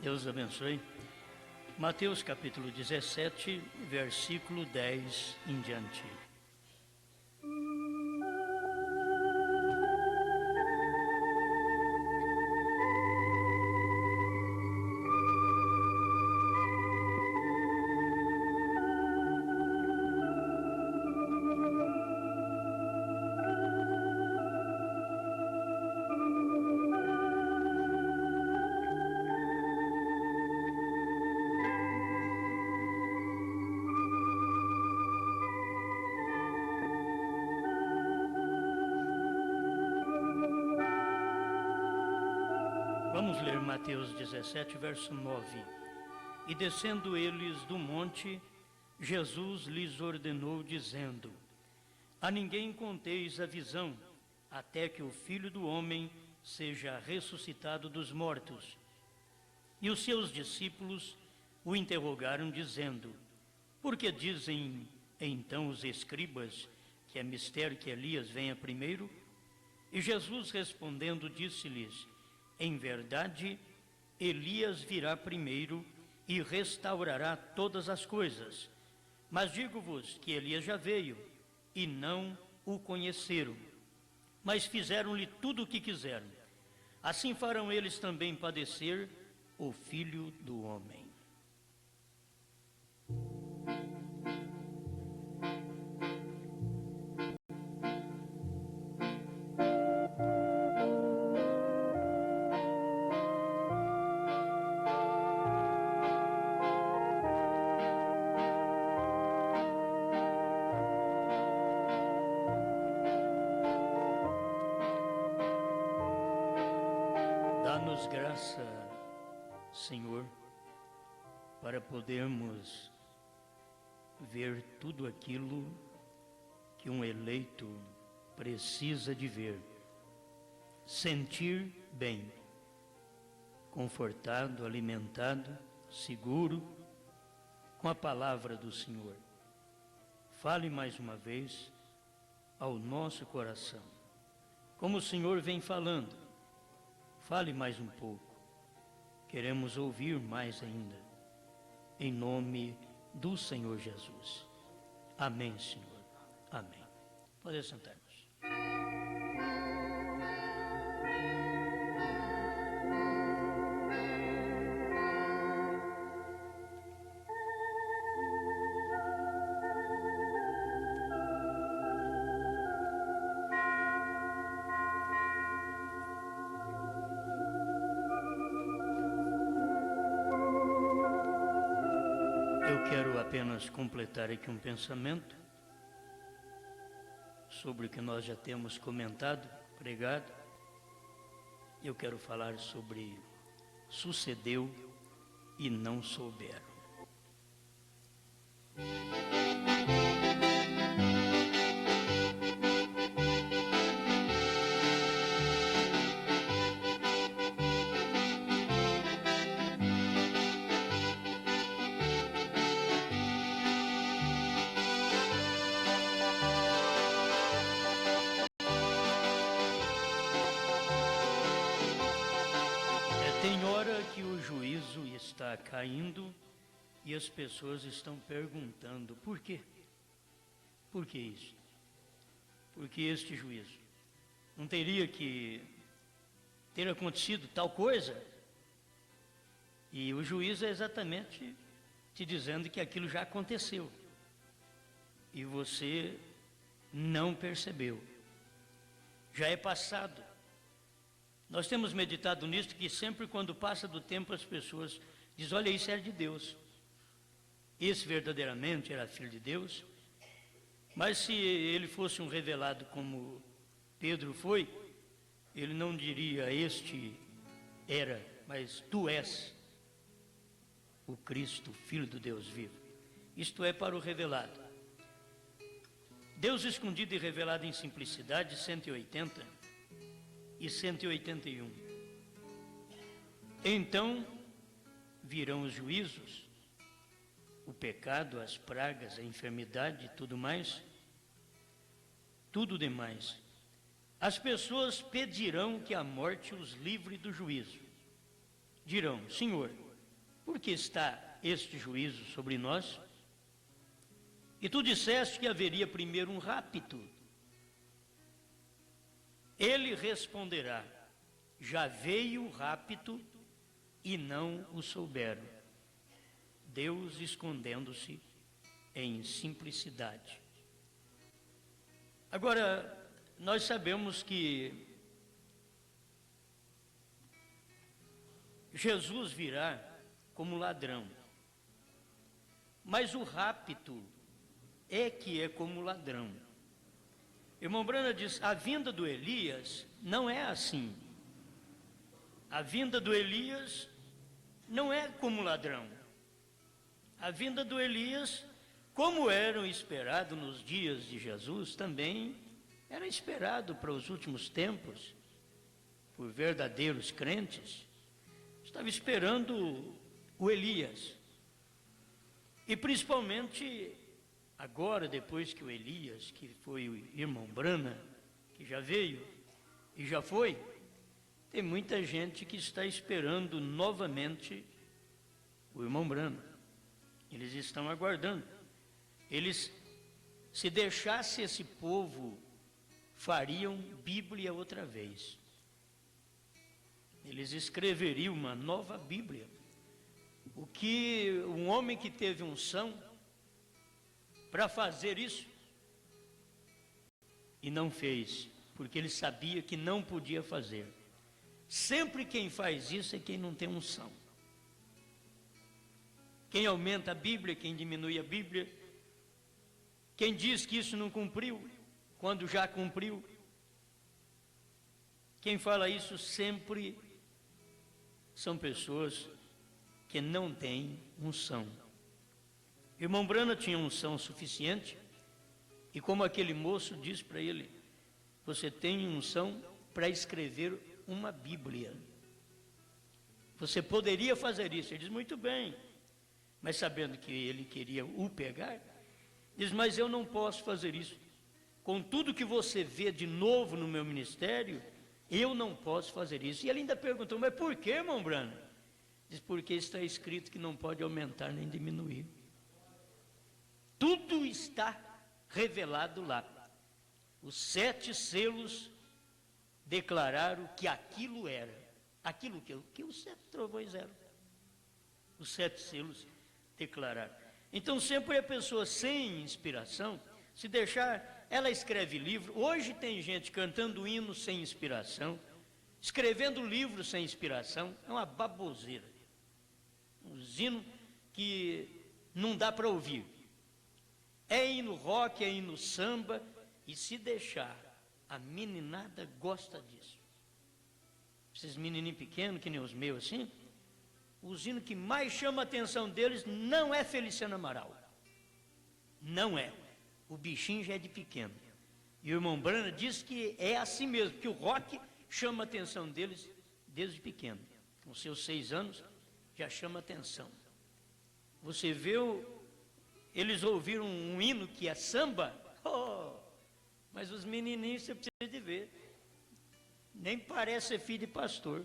Deus abençoe. Mateus capítulo 17, versículo 10 em diante. Vamos ler Mateus 17, verso 9. E descendo eles do monte, Jesus lhes ordenou, dizendo: A ninguém conteis a visão, até que o Filho do Homem seja ressuscitado dos mortos. E os seus discípulos o interrogaram, dizendo: Por que dizem então os escribas que é mistério que Elias venha primeiro? E Jesus respondendo disse-lhes: Em verdade, Elias virá primeiro e restaurará todas as coisas. Mas digo-vos que Elias já veio e não o conheceram, mas fizeram-lhe tudo o que quiseram. Assim farão eles também padecer o Filho do Homem. Dá-nos graça, Senhor, para podermos ver tudo aquilo que um eleito precisa de ver, sentir bem, confortado, alimentado, seguro, com a palavra do Senhor. Fale mais uma vez ao nosso coração, como o Senhor vem falando. Fale mais um pouco, queremos ouvir mais ainda, em nome do Senhor Jesus. Amém, Senhor, amém. Pode sentar-nos. Eu quero apenas completar aqui um pensamento sobre o que nós já temos comentado, pregado. Eu quero falar sobre sucedeu e não souberam. Tem hora que o juízo está caindo e as pessoas estão perguntando por quê? Por que isso? Por que este juízo? Não teria que ter acontecido tal coisa? E o juízo é exatamente te dizendo que aquilo já aconteceu e você não percebeu. Já é passado. Nós temos meditado nisso, que sempre quando passa do tempo as pessoas dizem: olha, isso era de Deus. Esse verdadeiramente era filho de Deus. Mas se ele fosse um revelado como Pedro foi, ele não diria: este era, mas tu és o Cristo, filho do Deus vivo. Isto é para o revelado. Deus escondido e revelado em simplicidade, 180 e 181. Então virão os juízos, o pecado, as pragas, a enfermidade e tudo mais, tudo demais. As pessoas pedirão que a morte os livre do juízo. Dirão: Senhor, por que está este juízo sobre nós? E tu disseste que haveria primeiro um rapto. Ele responderá: já veio o rapto e não o souberam. Deus escondendo-se em simplicidade. Agora, nós sabemos que Jesus virá como ladrão, mas o rapto é que é como ladrão. Irmão Brana diz, a vinda do Elias não é assim. A vinda do Elias não é como ladrão. A vinda do Elias, como eram esperado nos dias de Jesus, também era esperado para os últimos tempos, por verdadeiros crentes. Estava esperando o Elias. E principalmente agora, depois que o Elias, que foi o irmão Brana, que já veio e já foi, tem muita gente que está esperando novamente o irmão Brana. Eles estão aguardando. Eles, se deixasse esse povo, fariam Bíblia outra vez. Eles escreveriam uma nova Bíblia. O que um homem que teve unção para fazer isso e não fez, porque ele sabia que não podia fazer. Sempre quem faz isso é quem não tem unção. Quem aumenta a Bíblia, quem diminui a Bíblia, quem diz que isso não cumpriu, quando já cumpriu. Quem fala isso sempre são pessoas que não têm unção. Irmão Brana tinha unção suficiente, e como aquele moço disse para ele, você tem unção para escrever uma Bíblia. Você poderia fazer isso. Ele diz, muito bem. Mas sabendo que ele queria o pegar, diz, mas eu não posso fazer isso. Com tudo que você vê de novo no meu ministério, eu não posso fazer isso. E ele ainda perguntou, mas por que, irmão Brana? Diz, porque está escrito que não pode aumentar nem diminuir. Tudo está revelado lá. Os 7 selos declararam que aquilo era. Aquilo que os 7 trovões eram. Os 7 selos declararam. Então sempre a pessoa sem inspiração, se deixar, ela escreve livro. Hoje tem gente cantando hino sem inspiração, escrevendo livro sem inspiração, é uma baboseira. Um hino que não dá para ouvir. É hino rock, é hino samba, e se deixar, a meninada gosta disso. Esses menininhos pequenos, que nem os meus assim, o hino que mais chama a atenção deles não é Feliciano Amaral. Não é. O bichinho já é de pequeno. E o irmão Brana diz que é assim mesmo, que o rock chama a atenção deles desde pequeno. Com seus 6 anos, já chama a atenção. Você vê, eles ouviram um hino que é samba, mas os menininhos você precisa de ver. Nem parece ser filho de pastor.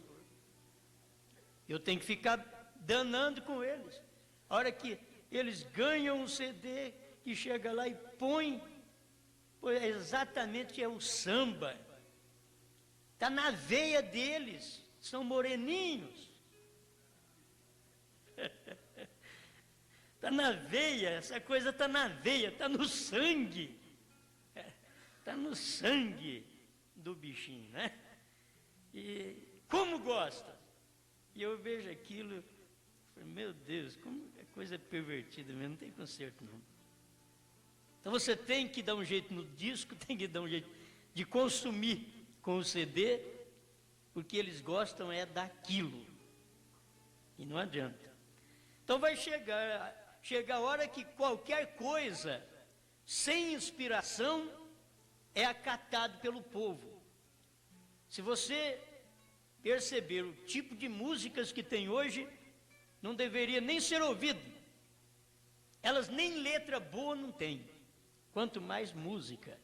Eu tenho que ficar danando com eles. A hora que eles ganham um CD, que chega lá e põe, exatamente é o samba. Está na veia deles, são moreninhos. Está na veia, essa coisa está na veia, está no sangue. Está no sangue do bichinho, né? E como gosta? E eu vejo aquilo, meu Deus, como é coisa pervertida mesmo, não tem conserto não. Então você tem que dar um jeito no disco, tem que dar um jeito de consumir com o CD, porque eles gostam é daquilo. E não adianta. Então vai chegar a hora que qualquer coisa sem inspiração é acatado pelo povo. Se você perceber o tipo de músicas que tem hoje, não deveria nem ser ouvido. Elas nem letra boa não têm, quanto mais música.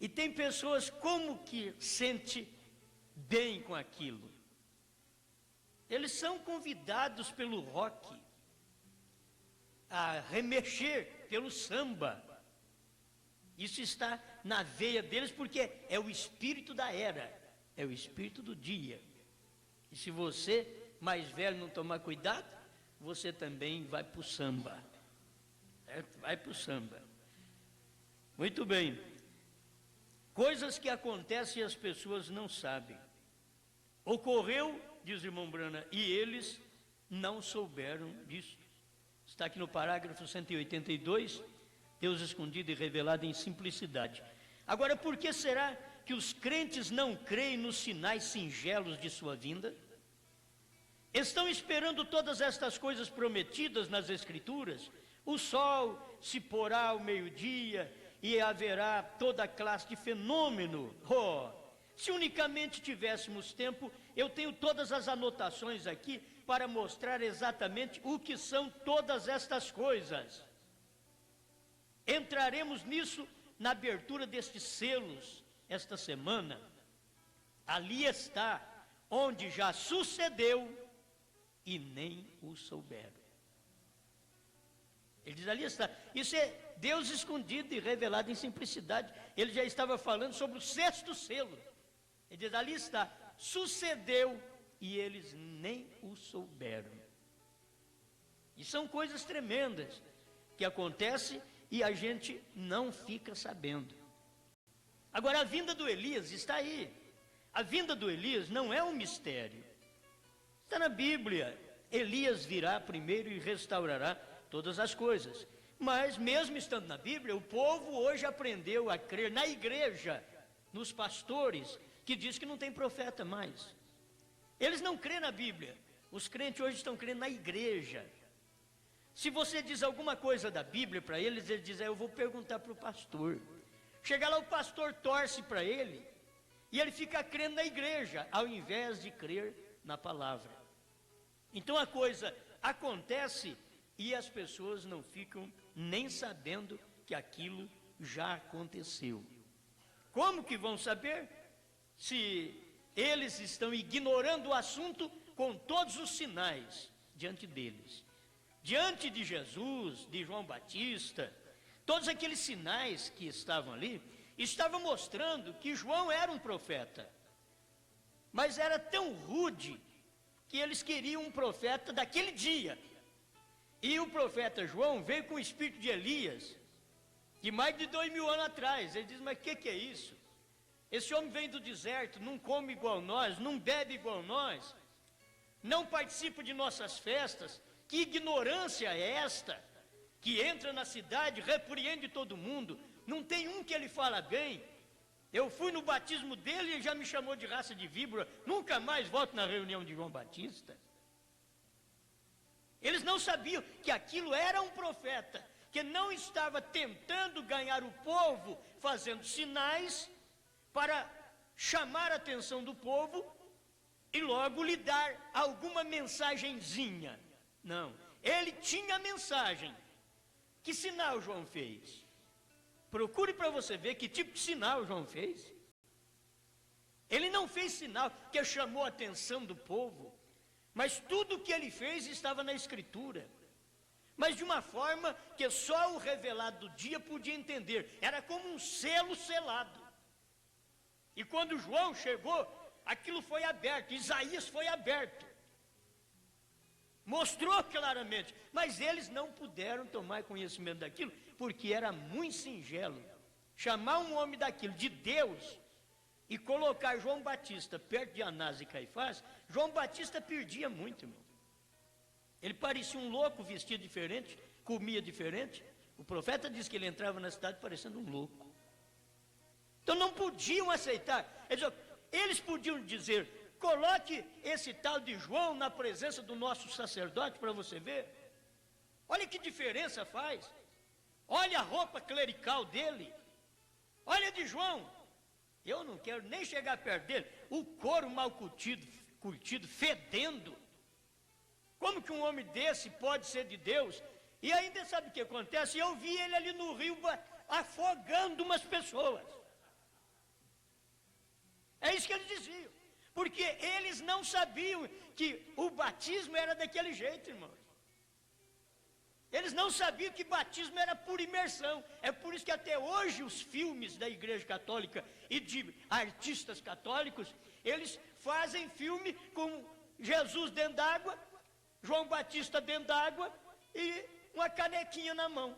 E tem pessoas como que sente bem com aquilo. Eles são convidados pelo rock a remexer pelo samba. Isso está na veia deles porque é o espírito da era, é o espírito do dia. E se você, mais velho, não tomar cuidado, você também vai para o samba. Vai para o samba. Muito bem. Coisas que acontecem e as pessoas não sabem. Ocorreu, diz o irmão Brana, e eles não souberam disso. Está aqui no parágrafo 182, Deus escondido e revelado em simplicidade. Agora, por que será que os crentes não creem nos sinais singelos de sua vinda? Estão esperando todas estas coisas prometidas nas Escrituras? O sol se porá ao meio-dia e haverá toda classe de fenômeno. Se unicamente tivéssemos tempo, eu tenho todas as anotações aqui para mostrar exatamente o que são todas estas coisas. Entraremos nisso na abertura destes selos esta semana. Ali está, onde já sucedeu e nem o souberam. Ele diz, ali está. Isso é Deus escondido e revelado em simplicidade. Ele já estava falando sobre o sexto selo. Ele diz, ali está, sucedeu e eles nem o souberam. E são coisas tremendas que acontecem e a gente não fica sabendo. Agora, a vinda do Elias está aí. A vinda do Elias não é um mistério. Está na Bíblia. Elias virá primeiro e restaurará todas as coisas. Mas mesmo estando na Bíblia, o povo hoje aprendeu a crer na igreja, nos pastores, que diz que não tem profeta mais. Eles não creem na Bíblia. Os crentes hoje estão crendo na igreja. Se você diz alguma coisa da Bíblia para eles dizem, eu vou perguntar para o pastor. Chega lá, o pastor torce para ele, e ele fica crendo na igreja, ao invés de crer na palavra. Então a coisa acontece e as pessoas não ficam nem sabendo que aquilo já aconteceu. Como que vão saber? Se eles estão ignorando o assunto com todos os sinais diante deles. Diante de Jesus, de João Batista, todos aqueles sinais que estavam ali, estavam mostrando que João era um profeta. Mas era tão rude que eles queriam um profeta daquele dia. E o profeta João veio com o espírito de Elias, de mais de 2000 anos atrás. Ele diz, mas o que é isso? Esse homem vem do deserto, não come igual nós, não bebe igual nós, não participa de nossas festas. Que ignorância é esta? Que entra na cidade, repreende todo mundo, não tem um que ele fala bem. Eu fui no batismo dele e ele já me chamou de raça de víbora, nunca mais volto na reunião de João Batista. Eles não sabiam que aquilo era um profeta, que não estava tentando ganhar o povo, fazendo sinais para chamar a atenção do povo e logo lhe dar alguma mensagenzinha. Não, ele tinha a mensagem. Que sinal João fez? Procure para você ver que tipo de sinal João fez. Ele não fez sinal que chamou a atenção do povo, mas tudo o que ele fez estava na Escritura. Mas de uma forma que só o revelado do dia podia entender. Era como um selo selado. E quando João chegou, aquilo foi aberto, Isaías foi aberto. Mostrou claramente, mas eles não puderam tomar conhecimento daquilo, porque era muito singelo. Chamar um homem daquilo de Deus e colocar João Batista perto de Anás e Caifás, João Batista perdia muito, irmão. Ele parecia um louco, vestia diferente, comia diferente. O profeta diz que ele entrava na cidade parecendo um louco. Então não podiam aceitar. Eles podiam dizer, coloque esse tal de João na presença do nosso sacerdote para você ver. Olha que diferença faz. Olha a roupa clerical dele. Olha de João. Eu não quero nem chegar perto dele. O couro mal curtido, fedendo. Como que um homem desse pode ser de Deus? E ainda sabe o que acontece? Eu vi ele ali no rio afogando umas pessoas. É isso que eles diziam. Porque eles não sabiam que o batismo era daquele jeito, irmãos. Eles não sabiam que batismo era por imersão. É por isso que até hoje os filmes da Igreja Católica e de artistas católicos, eles fazem filme com Jesus dentro d'água, João Batista dentro d'água e uma canequinha na mão,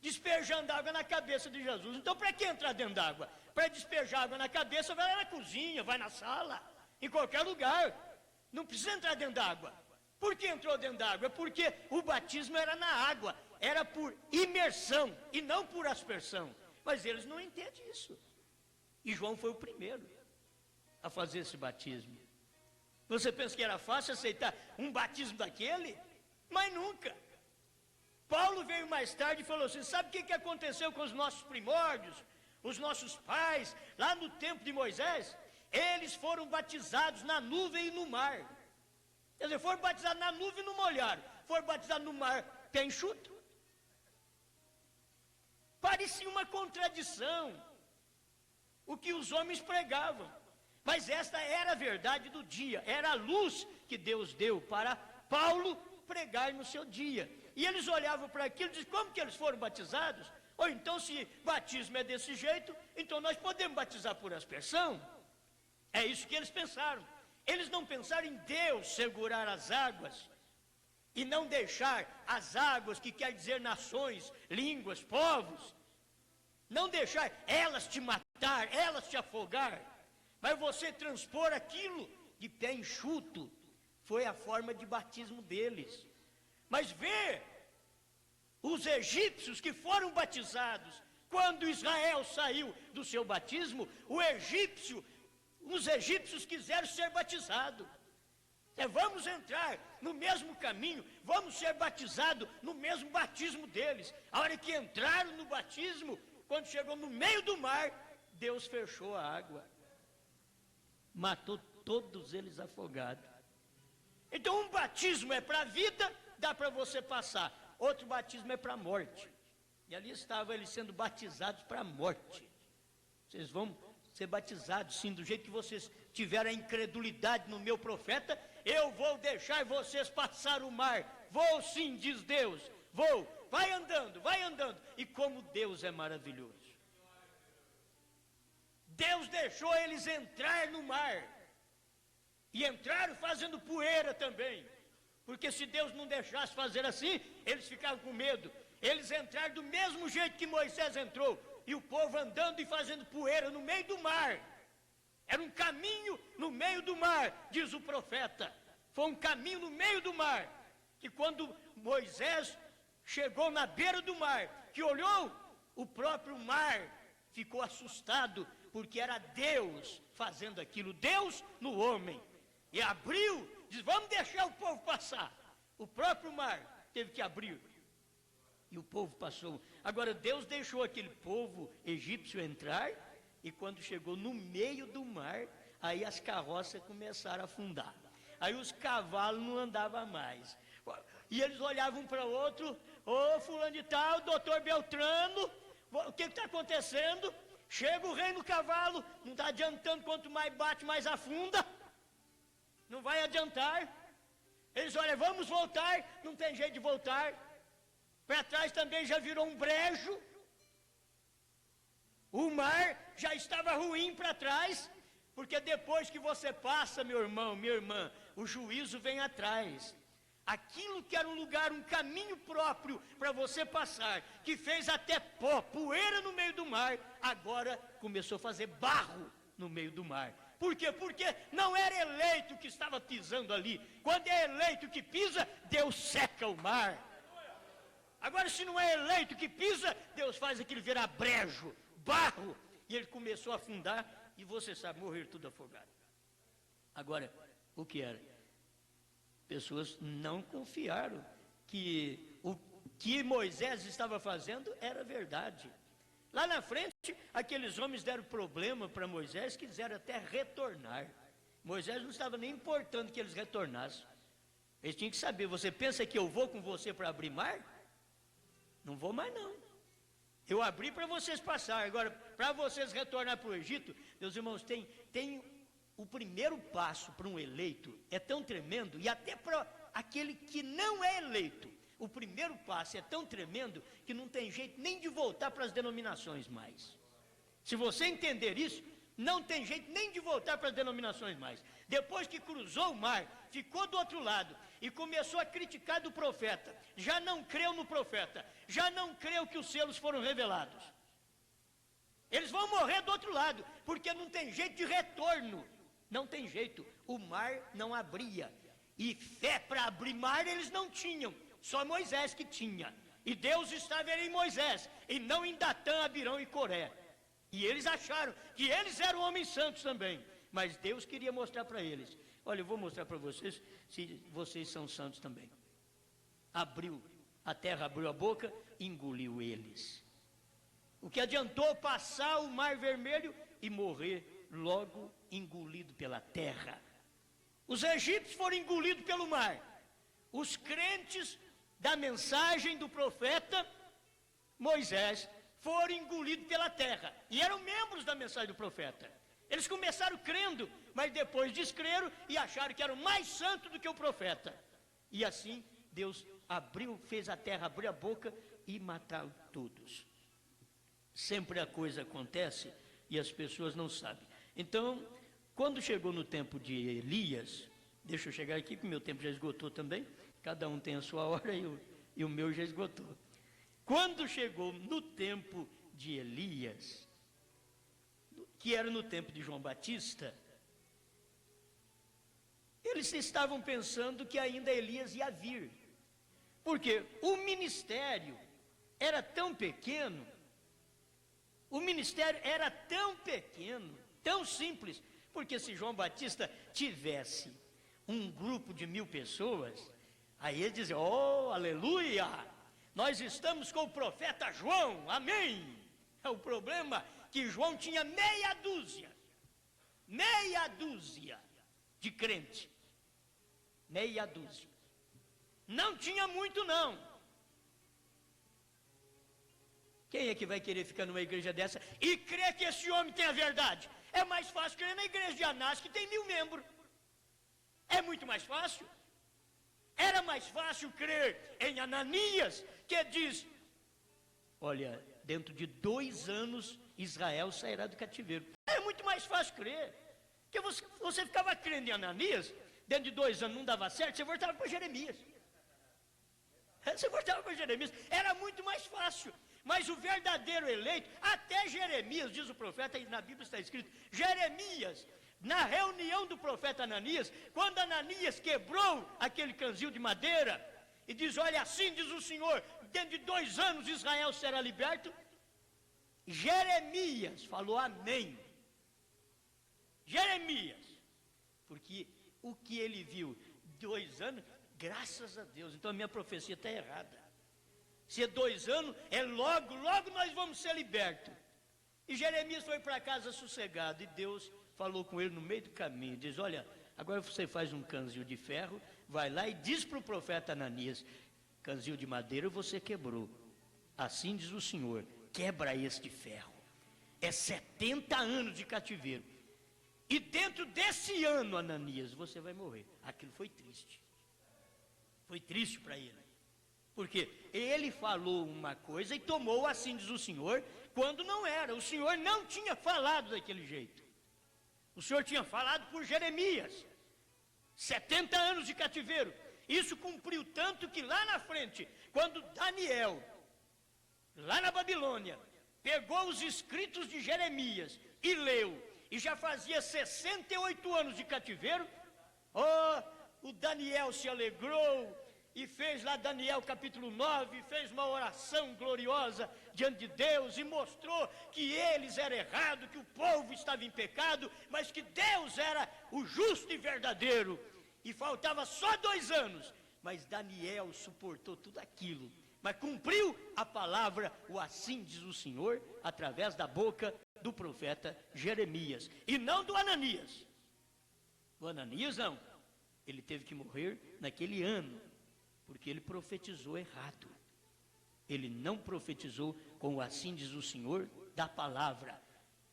despejando água na cabeça de Jesus. Então, para que entrar dentro d'água? Para despejar água na cabeça, vai lá na cozinha, vai na sala, em qualquer lugar. Não precisa entrar dentro d'água. Por que entrou dentro d'água? Porque o batismo era na água, era por imersão e não por aspersão. Mas eles não entendem isso. E João foi o primeiro a fazer esse batismo. Você pensa que era fácil aceitar um batismo daquele? Mas nunca. Paulo veio mais tarde e falou assim: sabe o que aconteceu com os nossos primórdios, os nossos pais, lá no tempo de Moisés? Eles foram batizados na nuvem e no mar. Quer dizer, foram batizados na nuvem e não molharam. Foram batizados no mar, pé enxuto. Parecia uma contradição o que os homens pregavam. Mas esta era a verdade do dia, era a luz que Deus deu para Paulo pregar no seu dia. E eles olhavam para aquilo e diziam: como que eles foram batizados? Ou então, se batismo é desse jeito, então nós podemos batizar por aspersão. É isso que eles pensaram. Eles não pensaram em Deus segurar as águas e não deixar as águas, que quer dizer nações, línguas, povos, não deixar elas te matar, elas te afogar, mas você transpor aquilo de pé enxuto. Foi a forma de batismo deles. Mas vê os egípcios que foram batizados, quando Israel saiu do seu batismo, os egípcios quiseram ser batizados. Vamos entrar no mesmo caminho, vamos ser batizados no mesmo batismo deles. A hora que entraram no batismo, quando chegou no meio do mar, Deus fechou a água, matou todos eles afogados. Então, um batismo é para a vida, dá para você passar. Outro batismo é para a morte. E ali estavam eles sendo batizados para a morte. Vocês vão ser batizados, sim, do jeito que vocês tiveram a incredulidade no meu profeta, eu vou deixar vocês passar o mar. Vou sim, diz Deus, vou. Vai andando, vai andando. E como Deus é maravilhoso. Deus deixou eles entrar no mar. E entraram fazendo poeira também. Porque se Deus não deixasse fazer assim, eles ficavam com medo. Eles entraram do mesmo jeito que Moisés entrou. E o povo andando e fazendo poeira no meio do mar. Era um caminho no meio do mar, diz o profeta. Foi um caminho no meio do mar. Que quando Moisés chegou na beira do mar, que olhou, o próprio mar ficou assustado, porque era Deus fazendo aquilo, Deus no homem. E abriu, diz: vamos deixar o povo passar. O próprio mar teve que abrir. E o povo passou. Agora Deus deixou aquele povo egípcio entrar, e quando chegou no meio do mar, aí as carroças começaram a afundar. Aí os cavalos não andavam mais. E eles olhavam um para o outro: ô fulano de tal, doutor Beltrano, o que está acontecendo? Chega o rei no cavalo, não está adiantando, quanto mais bate, mais afunda. Não vai adiantar. Eles olham: vamos voltar, não tem jeito de voltar. Para trás também já virou um brejo. O mar já estava ruim para trás, porque depois que você passa, meu irmão, minha irmã, o juízo vem atrás. Aquilo que era um lugar, um caminho próprio para você passar, que fez até pó, poeira no meio do mar, agora começou a fazer barro no meio do mar. Por quê? Porque não era eleito que estava pisando ali. Quando é eleito que pisa, Deus seca o mar. Agora, se não é eleito que pisa, Deus faz aquilo virar brejo, barro, e ele começou a afundar, e você sabe, morrer tudo afogado. Agora, o que era? Pessoas não confiaram que o que Moisés estava fazendo era verdade. Lá na frente, aqueles homens deram problema para Moisés, quiseram até retornar. Moisés não estava nem importando que eles retornassem. Eles tinham que saber: você pensa que eu vou com você para abrir mar? Não vou mais não. Eu abri para vocês passar. Agora, para vocês retornar para o Egito, meus irmãos, tem o primeiro passo para um eleito é tão tremendo, e até para aquele que não é eleito, o primeiro passo é tão tremendo que não tem jeito nem de voltar para as denominações mais. Se você entender isso, não tem jeito nem de voltar para as denominações mais. Depois que cruzou o mar, ficou do outro lado e começou a criticar do profeta, já não creu no profeta, já não creu que os selos foram revelados. Eles vão morrer do outro lado, porque não tem jeito de retorno. Não tem jeito, o mar não abria. E fé para abrir mar eles não tinham, só Moisés que tinha. E Deus estava em Moisés, e não em Datã, Abirão e Coré. E eles acharam que eles eram homens santos também. Mas Deus queria mostrar para eles: olha, eu vou mostrar para vocês se vocês são santos também. A terra abriu a boca e engoliu eles. O que adiantou passar o mar vermelho e morrer logo engolido pela terra. Os egípcios foram engolidos pelo mar. Os crentes da mensagem do profeta Moisés foram engolidos pela terra, e eram membros da mensagem do profeta. Eles começaram crendo, mas depois descreram e acharam que eram mais santos do que o profeta. E assim Deus fez a terra abrir a boca e matar todos. Sempre a coisa acontece e as pessoas não sabem. Então, quando chegou no tempo de Elias, deixa eu chegar aqui que o meu tempo já esgotou também, cada um tem a sua hora e o meu já esgotou. Quando chegou no tempo de Elias, que era no tempo de João Batista, eles estavam pensando que ainda Elias ia vir, porque o ministério era tão pequeno, tão simples, porque se João Batista tivesse um grupo de 1000 pessoas, aí ele dizia: oh, aleluia, nós estamos com o profeta João, amém. O problema é que João tinha meia dúzia de crente, meia dúzia, não tinha muito não. Quem é que vai querer ficar numa igreja dessa e crer que esse homem tem a verdade? É mais fácil crer na igreja de Anás, que tem 1000 membros. É muito mais fácil. Era mais fácil crer em Ananias, que diz: olha, dentro de 2 anos Israel sairá do cativeiro. É muito mais fácil crer. Porque você ficava crendo em Ananias, dentro de 2 anos não dava certo, você voltava para Jeremias. Era muito mais fácil. Mas o verdadeiro eleito, até Jeremias, diz o profeta, e na Bíblia está escrito, Jeremias, na reunião do profeta Ananias, quando Ananias quebrou aquele canzil de madeira, e diz: olha, assim diz o Senhor, dentro de 2 anos Israel será liberto, Jeremias falou amém. Jeremias, porque o que ele viu, 2 anos, graças a Deus, então a minha profecia está errada. Se é 2 anos, é logo nós vamos ser libertos. E Jeremias foi para casa sossegado, e Deus falou com ele no meio do caminho, diz: olha, agora você faz um canzil de ferro, vai lá e diz para o profeta Ananias: canzil de madeira você quebrou, assim diz o Senhor, quebra este ferro. É 70 anos de cativeiro, e dentro desse ano, Ananias, você vai morrer. Aquilo foi triste para ele, porque ele falou uma coisa e tomou assim diz o Senhor, quando não era. O Senhor não tinha falado daquele jeito. O Senhor tinha falado por Jeremias. 70 anos de cativeiro. Isso cumpriu tanto que lá na frente, quando Daniel, lá na Babilônia, pegou os escritos de Jeremias e leu, e já fazia 68 anos de cativeiro, o Daniel se alegrou, e fez lá Daniel capítulo 9, fez uma oração gloriosa diante de Deus, e mostrou que eles eram errados, que o povo estava em pecado, mas que Deus era o justo e verdadeiro, e faltava só 2 anos, mas Daniel suportou tudo aquilo, mas cumpriu a palavra, o assim diz o Senhor, através da boca do profeta Jeremias, e não do Ananias. O Ananias não, ele teve que morrer naquele ano, porque ele profetizou errado. Ele não profetizou com o assim diz o Senhor da palavra.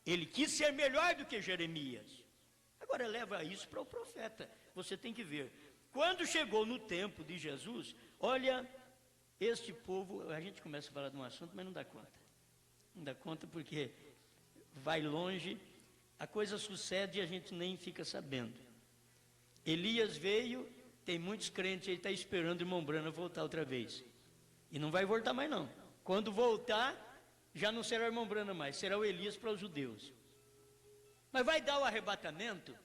Ele quis ser melhor do que Jeremias. Agora leva isso para o profeta. Você tem que ver. Quando chegou no tempo de Jesus, olha, este povo, a gente começa a falar de um assunto, mas não dá conta. Não dá conta porque vai longe, a coisa sucede e a gente nem fica sabendo. Elias veio, tem muitos crentes aí, está esperando o irmão Branham voltar outra vez. E não vai voltar mais não. Quando voltar, já não será o irmão Branham mais, será o Elias para os judeus. Mas vai dar o arrebatamento,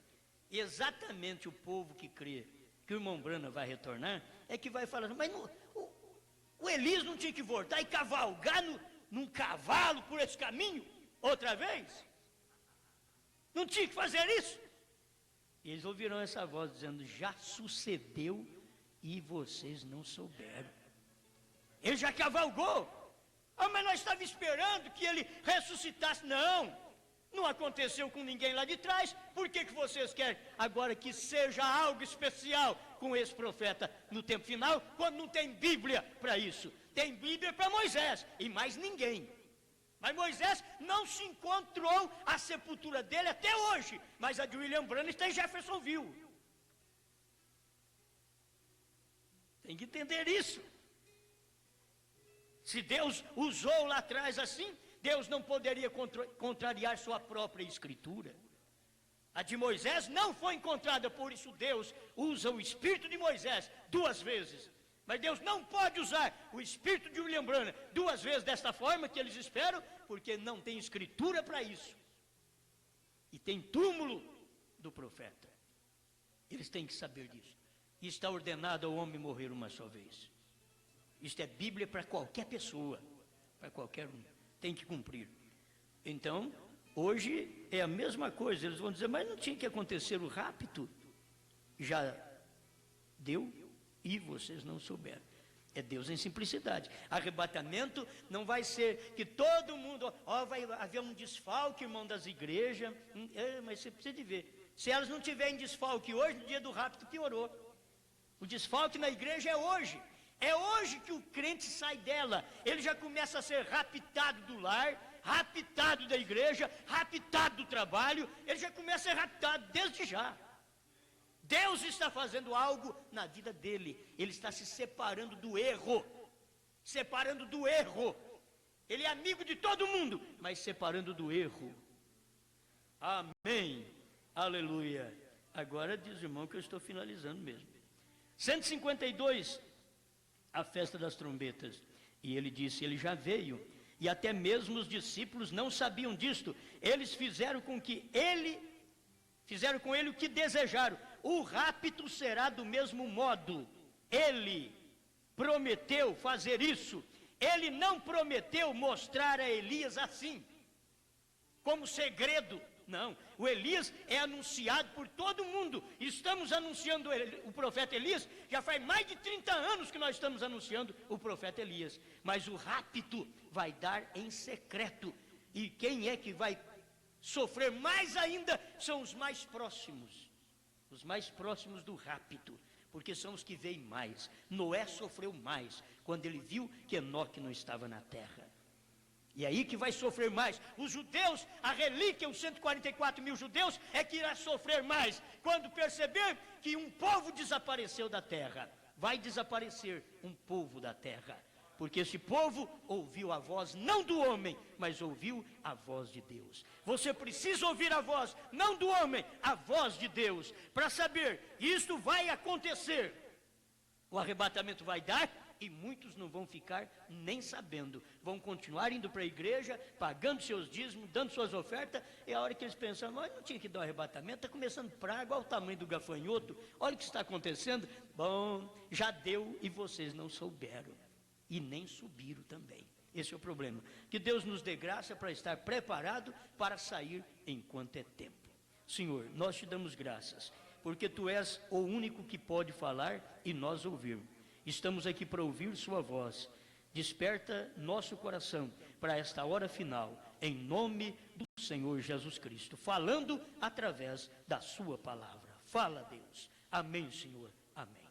e exatamente o povo que crê que o irmão Branham vai retornar, é que vai falar, mas o Elias não tinha que voltar e cavalgar num cavalo por esse caminho, outra vez? Não tinha que fazer isso? E eles ouvirão essa voz dizendo, já sucedeu e vocês não souberam. Ele já cavalgou. Ah, mas nós estávamos esperando que ele ressuscitasse. Não aconteceu com ninguém lá de trás. Por que vocês querem agora que seja algo especial com esse profeta no tempo final, quando não tem Bíblia para isso? Tem Bíblia para Moisés e mais ninguém. Mas Moisés não se encontrou a sepultura dele até hoje, mas a de William Branham está em Jeffersonville. Tem que entender isso. Se Deus usou lá atrás assim, Deus não poderia contrariar sua própria escritura. A de Moisés não foi encontrada, por isso Deus usa o espírito de Moisés 2 vezes. Mas Deus não pode usar o espírito de William Branham 2 vezes desta forma que eles esperam, porque não tem escritura para isso. E tem túmulo do profeta. Eles têm que saber disso. E está ordenado ao homem morrer uma só vez. Isto é Bíblia para qualquer pessoa, para qualquer um. Tem que cumprir. Então, hoje é a mesma coisa. Eles vão dizer, mas não tinha que acontecer o rapto? Já deu e vocês não souberam. É Deus em simplicidade. Arrebatamento não vai ser que todo mundo, vai haver um desfalque, irmão, das igrejas. Mas você precisa de ver. Se elas não tiverem desfalque hoje, no dia do rapto piorou. O desfalque na igreja é hoje. É hoje que o crente sai dela. Ele já começa a ser raptado do lar, raptado da igreja, raptado do trabalho. Ele já começa a ser raptado desde já. Deus está fazendo algo na vida dele. Ele está se separando do erro. Separando do erro. Ele é amigo de todo mundo, mas separando do erro. Amém. Aleluia. Agora diz o irmão que eu estou finalizando mesmo. 152, a festa das trombetas. E ele disse, ele já veio. E até mesmo os discípulos não sabiam disto. Eles fizeram com ele o que desejaram. O rapto será do mesmo modo. Ele prometeu fazer isso. Ele não prometeu mostrar a Elias assim, como segredo. Não, o Elias é anunciado por todo mundo. Estamos anunciando o profeta Elias. Já faz mais de 30 anos que nós estamos anunciando o profeta Elias. Mas o rapto vai dar em secreto. E quem é que vai sofrer mais ainda são os mais próximos. Os mais próximos do rapto, porque são os que veem mais. Noé sofreu mais quando ele viu que Enoque não estava na terra. E aí que vai sofrer mais. Os judeus, a relíquia, os 144 mil judeus, é que irá sofrer mais quando perceber que um povo desapareceu da terra. Vai desaparecer um povo da terra, porque esse povo ouviu a voz não do homem, mas ouviu a voz de Deus. Você precisa ouvir a voz não do homem, a voz de Deus, para saber, isto vai acontecer. O arrebatamento vai dar e muitos não vão ficar nem sabendo. Vão continuar indo para a igreja, pagando seus dízimos, dando suas ofertas, e a hora que eles pensam, mas não tinha que dar o arrebatamento, está começando praga, olha o tamanho do gafanhoto, olha o que está acontecendo. Bom, já deu e vocês não souberam. E nem subiram também. Esse é o problema. Que Deus nos dê graça para estar preparado para sair enquanto é tempo. Senhor, nós te damos graças, porque Tu és o único que pode falar e nós ouvir. Estamos aqui para ouvir Sua voz. Desperta nosso coração para esta hora final, em nome do Senhor Jesus Cristo, falando através da Sua palavra. Fala, Deus. Amém, Senhor. Amém.